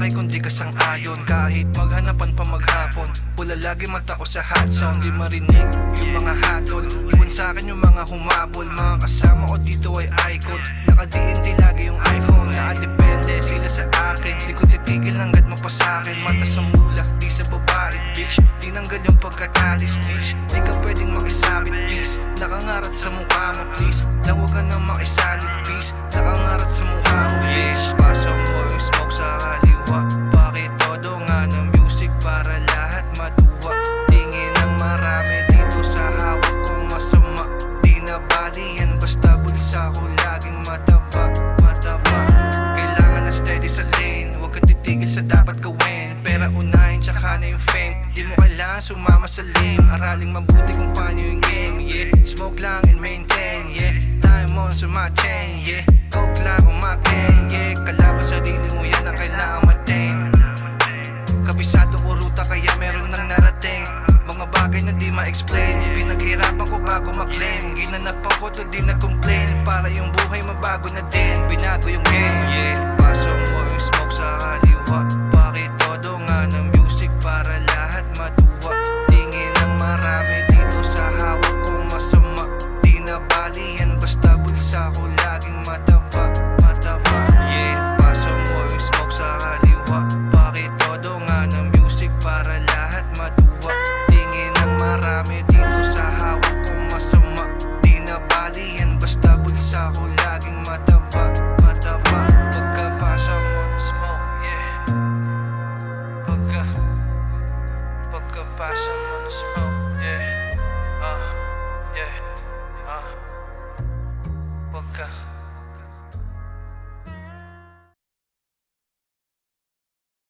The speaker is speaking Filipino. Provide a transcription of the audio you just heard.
bagay kundi kasang-ayon. Kahit maghanapan pa maghapon, wala lagi mata ko sa hot sound. Di marinig yung mga hatol, iwan sa'kin yung mga humabol. Mga kasama ko dito ay icon, naka-DND lagi yung iPhone. Nakadepende sila sa akin, di ko titigil hanggat mapasakin. Mata sa mula, di sa babae bitch, tinanggal yung pagkatalis bitch. Di ka pwedeng makisabit peace, nakangarat sa mukha mo please. Nang huwag ka nang makisalit peace, nakangarat sa mukha mo please. Paso mo yung smoke sa kaliwa, bakit todo nga ng music para lahat matuwa. Tingin ng marami dito sa hawak kong masama, di na bali yan basta bulsa ko laging mataba. Kailangan na steady sa lane, huwag ka titigil sa dapat gawin. Pera unahin tsaka na yung fame, di mo kailangan sumama sa lane. Araling mabuti kung paano yung game, yeah. Smoke lang and maintain, yeah. Time on sa my chain, yeah. Coke lang umakin, yeah. Kalaban sarili mo yan ang kailangan matain. Kabisado ko ruta kaya meron nang narating mga bagay na di ma-explain. Pinaghirapan ko bago ma-claim, ginanap ako to di na-complain. Para yung buhay mabago na din, binago yung game.